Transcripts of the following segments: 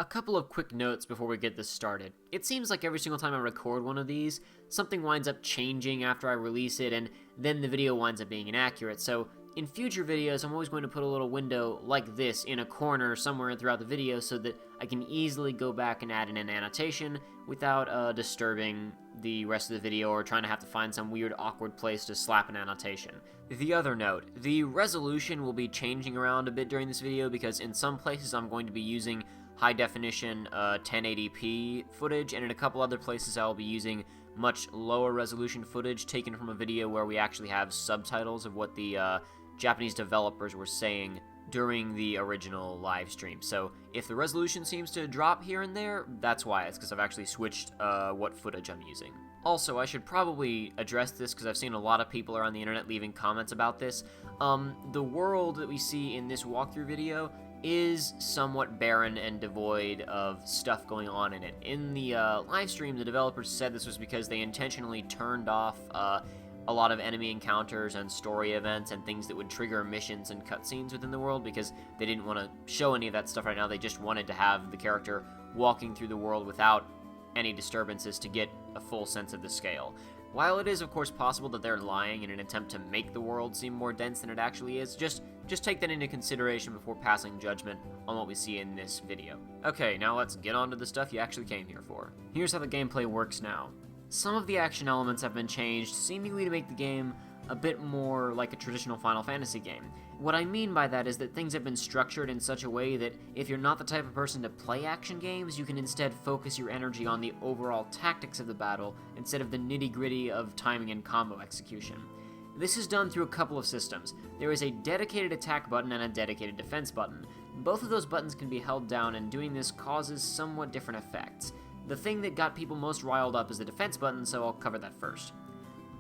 couple of quick notes before we get this started. It seems like every single time I record one of these, something winds up changing after I release it, and then the video winds up being inaccurate. So in future videos, I'm always going to put a little window like this in a corner somewhere throughout the video so that I can easily go back and add in an annotation without disturbing the rest of the video or trying to have to find some weird awkward place to slap an annotation. The other note, the resolution will be changing around a bit during this video because in some places I'm going to be using high definition 1080p footage, and in a couple other places I'll be using much lower resolution footage taken from a video where we actually have subtitles of what the Japanese developers were saying during the original live stream. So if the resolution seems to drop here and there, that's why. It's because I've actually switched what footage I'm using. Also, I should probably address this because I've seen a lot of people around the internet leaving comments about this. The world that we see in this walkthrough video is somewhat barren and devoid of stuff going on in it. In the live stream, the developers said this was because they intentionally turned off a lot of enemy encounters and story events and things that would trigger missions and cutscenes within the world because they didn't want to show any of that stuff right now. They just wanted to have the character walking through the world without any disturbances to get a full sense of the scale. While it is, of course, possible that they're lying in an attempt to make the world seem more dense than it actually is, just take that into consideration before passing judgment on what we see in this video. Okay, now let's get on to the stuff you actually came here for. Here's how the gameplay works now. Some of the action elements have been changed, seemingly to make the game a bit more like a traditional Final Fantasy game. What I mean by that is that things have been structured in such a way that if you're not the type of person to play action games, you can instead focus your energy on the overall tactics of the battle instead of the nitty-gritty of timing and combo execution. This is done through a couple of systems. There is a dedicated attack button and a dedicated defense button. Both of those buttons can be held down, and doing this causes somewhat different effects. The thing that got people most riled up is the defense button, so I'll cover that first.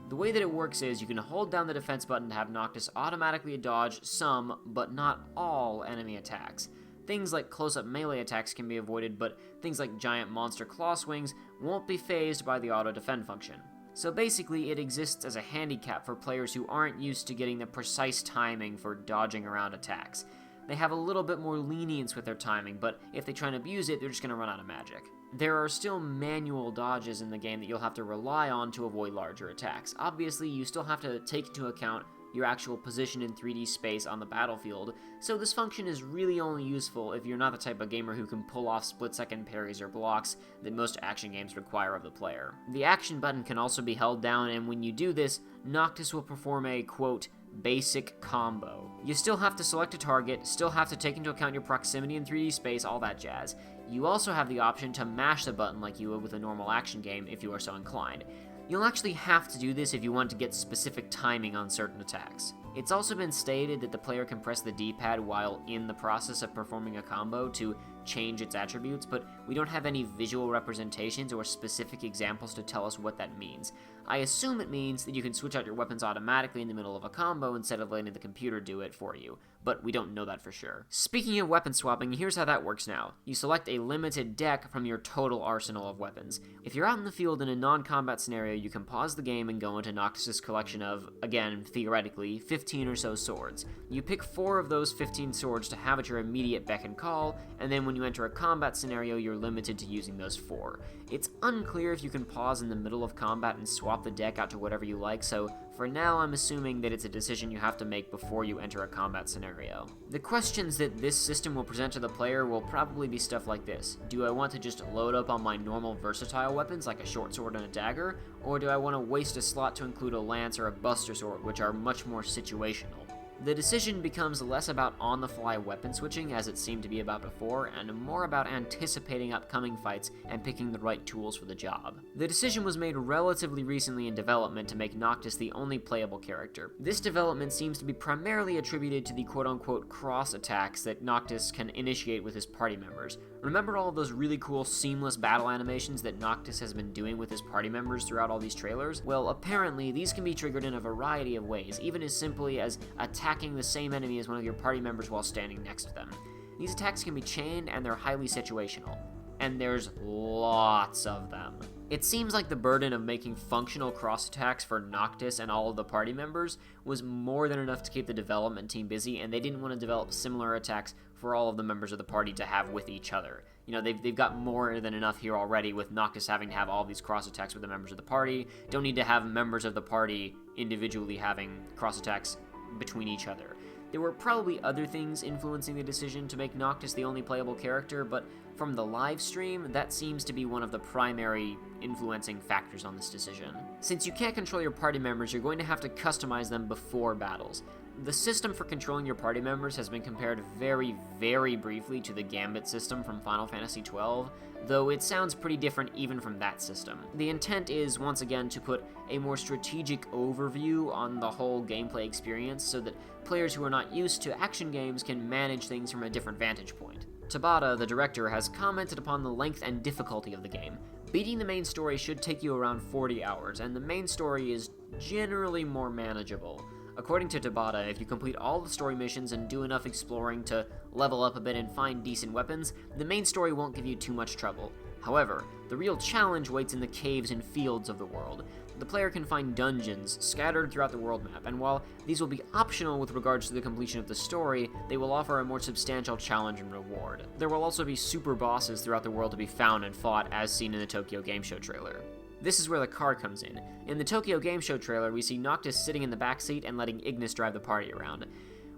The way that it works is you can hold down the defense button to have Noctis automatically dodge some, but not all, enemy attacks. Things like close-up melee attacks can be avoided, but things like giant monster claw swings won't be phased by the auto-defend function. So basically, it exists as a handicap for players who aren't used to getting the precise timing for dodging around attacks. They have a little bit more lenience with their timing, but if they try and abuse it, they're just going to run out of magic. There are still manual dodges in the game that you'll have to rely on to avoid larger attacks. Obviously, you still have to take into account your actual position in 3D space on the battlefield, so this function is really only useful if you're not the type of gamer who can pull off split-second parries or blocks that most action games require of the player. The action button can also be held down, and when you do this, Noctis will perform a, quote, basic combo. You still have to select a target, still have to take into account your proximity in 3D space, all that jazz. You also have the option to mash the button like you would with a normal action game if you are so inclined. You'll actually have to do this if you want to get specific timing on certain attacks. It's also been stated that the player can press the D-pad while in the process of performing a combo to change its attributes, but we don't have any visual representations or specific examples to tell us what that means. I assume it means that you can switch out your weapons automatically in the middle of a combo instead of letting the computer do it for you, but we don't know that for sure. Speaking of weapon swapping, here's how that works now. You select a limited deck from your total arsenal of weapons. If you're out in the field in a non-combat scenario, you can pause the game and go into Noctis' collection of, again, theoretically, 15 or so swords. You pick 4 of those 15 swords to have at your immediate beck and call, and then when you enter a combat scenario, you're limited to using those 4. It's unclear if you can pause in the middle of combat and swap the deck out to whatever you like, so for now I'm assuming that it's a decision you have to make before you enter a combat scenario. The questions that this system will present to the player will probably be stuff like this. Do I want to just load up on my normal versatile weapons like a short sword and a dagger, or do I want to waste a slot to include a lance or a buster sword, which are much more situational? The decision becomes less about on-the-fly weapon switching, as it seemed to be about before, and more about anticipating upcoming fights and picking the right tools for the job. The decision was made relatively recently in development to make Noctis the only playable character. This development seems to be primarily attributed to the quote-unquote cross attacks that Noctis can initiate with his party members. Remember all of those really cool seamless battle animations that Noctis has been doing with his party members throughout all these trailers? Well, apparently these can be triggered in a variety of ways, even as simply as attacking the same enemy as one of your party members while standing next to them. These attacks can be chained and they're highly situational, and there's lots of them. It seems like the burden of making functional cross attacks for Noctis and all of the party members was more than enough to keep the development team busy, and they didn't want to develop similar attacks for all of the members of the party to have with each other. You know, they've got more than enough here already with Noctis having to have all these cross attacks with the members of the party. Don't need to have members of the party individually having cross attacks between each other. There were probably other things influencing the decision to make Noctis the only playable character, but from the live stream, that seems to be one of the primary influencing factors on this decision. Since you can't control your party members, you're going to have to customize them before battles. The system for controlling your party members has been compared very, very briefly to the Gambit system from Final Fantasy XII, though it sounds pretty different even from that system. The intent is, once again, to put a more strategic overview on the whole gameplay experience so that players who are not used to action games can manage things from a different vantage point. Tabata, the director, has commented upon the length and difficulty of the game. Beating the main story should take you around 40 hours, and the main story is generally more manageable. According to Tabata, if you complete all the story missions and do enough exploring to level up a bit and find decent weapons, the main story won't give you too much trouble. However, the real challenge waits in the caves and fields of the world. The player can find dungeons scattered throughout the world map, and while these will be optional with regards to the completion of the story, they will offer a more substantial challenge and reward. There will also be super bosses throughout the world to be found and fought, as seen in the Tokyo Game Show trailer. This is where the car comes in. In the Tokyo Game Show trailer, we see Noctis sitting in the backseat and letting Ignis drive the party around.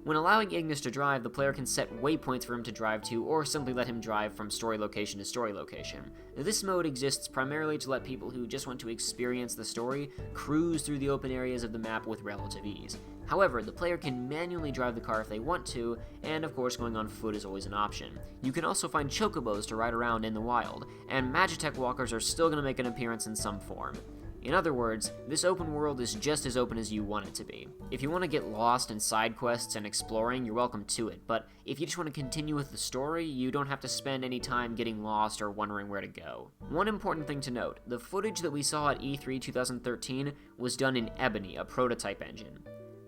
When allowing Ignis to drive, the player can set waypoints for him to drive to, or simply let him drive from story location to story location. This mode exists primarily to let people who just want to experience the story cruise through the open areas of the map with relative ease. However, the player can manually drive the car if they want to, and of course going on foot is always an option. You can also find chocobos to ride around in the wild, and Magitech walkers are still going to make an appearance in some form. In other words, this open world is just as open as you want it to be. If you want to get lost in side quests and exploring, you're welcome to it, but if you just want to continue with the story, you don't have to spend any time getting lost or wondering where to go. One important thing to note, the footage that we saw at E3 2013 was done in Ebony, a prototype engine.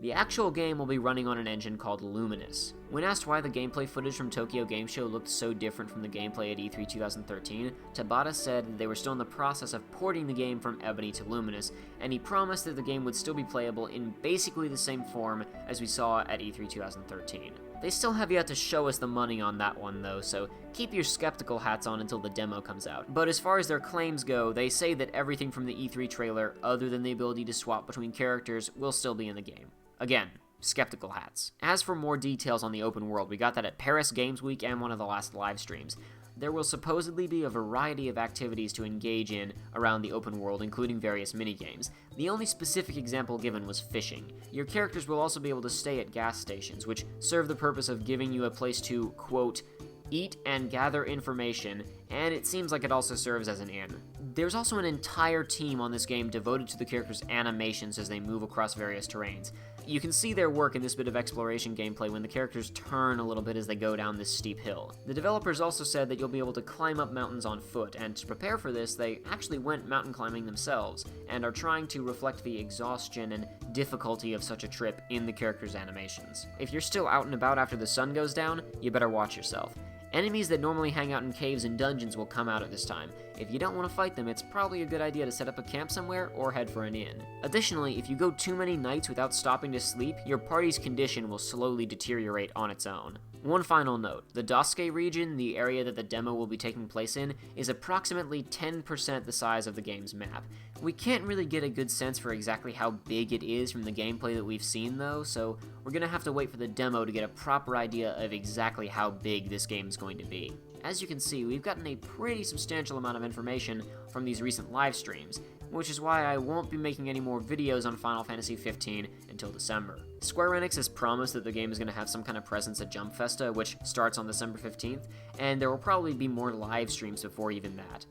The actual game will be running on an engine called Luminous. When asked why the gameplay footage from Tokyo Game Show looked so different from the gameplay at E3 2013, Tabata said that they were still in the process of porting the game from Ebony to Luminous, and he promised that the game would still be playable in basically the same form as we saw at E3 2013. They still have yet to show us the money on that one though, so keep your skeptical hats on until the demo comes out. But as far as their claims go, they say that everything from the E3 trailer, other than the ability to swap between characters, will still be in the game. Again, skeptical hats. As for more details on the open world, we got that at Paris Games Week and one of the last live streams. There will supposedly be a variety of activities to engage in around the open world, including various minigames. The only specific example given was fishing. Your characters will also be able to stay at gas stations, which serve the purpose of giving you a place to, quote, eat and gather information, and it seems like it also serves as an inn. There's also an entire team on this game devoted to the characters' animations as they move across various terrains. You can see their work in this bit of exploration gameplay when the characters turn a little bit as they go down this steep hill. The developers also said that you'll be able to climb up mountains on foot, and to prepare for this, they actually went mountain climbing themselves, and are trying to reflect the exhaustion and difficulty of such a trip in the characters' animations. If you're still out and about after the sun goes down, you better watch yourself. Enemies that normally hang out in caves and dungeons will come out at this time. If you don't want to fight them, it's probably a good idea to set up a camp somewhere or head for an inn. Additionally, if you go too many nights without stopping to sleep, your party's condition will slowly deteriorate on its own. One final note, the Dosuke region, the area that the demo will be taking place in, is approximately 10% the size of the game's map. We can't really get a good sense for exactly how big it is from the gameplay that we've seen though, so we're gonna have to wait for the demo to get a proper idea of exactly how big this game is going to be. As you can see, we've gotten a pretty substantial amount of information from these recent live streams, which is why I won't be making any more videos on Final Fantasy XV until December. Square Enix has promised that the game is going to have some kind of presence at Jump Festa, which starts on December 15th, and there will probably be more live streams before even that.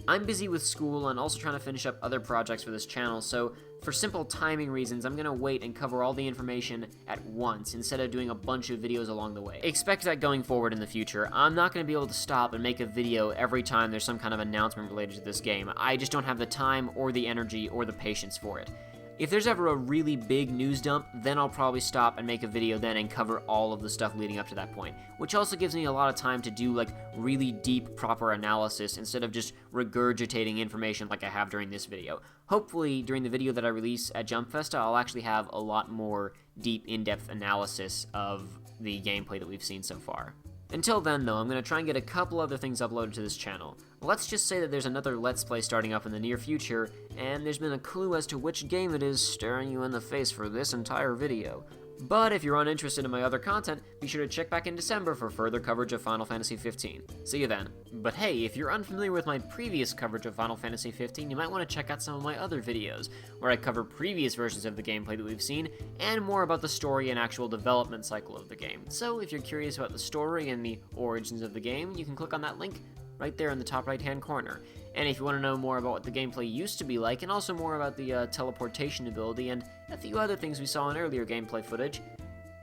I'm busy with school and also trying to finish up other projects for this channel, so for simple timing reasons, I'm going to wait and cover all the information at once instead of doing a bunch of videos along the way. Expect that going forward in the future. I'm not going to be able to stop and make a video every time there's some kind of announcement related to this game. I just don't have the time or the energy or the patience for it. If there's ever a really big news dump, then I'll probably stop and make a video then and cover all of the stuff leading up to that point, which also gives me a lot of time to do like really deep, proper analysis instead of just regurgitating information like I have during this video. Hopefully, during the video that I release at Jump Festa, I'll actually have a lot more deep, in-depth analysis of the gameplay that we've seen so far. Until then, though, I'm going to try and get a couple other things uploaded to this channel. Let's just say that there's another Let's Play starting up in the near future, and there's been a clue as to which game it is staring you in the face for this entire video. But if you're uninterested in my other content, be sure to check back in December for further coverage of Final Fantasy XV. See you then. But hey, if you're unfamiliar with my previous coverage of Final Fantasy XV, you might want to check out some of my other videos, where I cover previous versions of the gameplay that we've seen, and more about the story and actual development cycle of the game. So if you're curious about the story and the origins of the game, you can click on that link right there in the top right-hand corner. And if you want to know more about what the gameplay used to be like, and also more about the teleportation ability and a few other things we saw in earlier gameplay footage,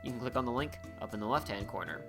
you can click on the link up in the left-hand corner.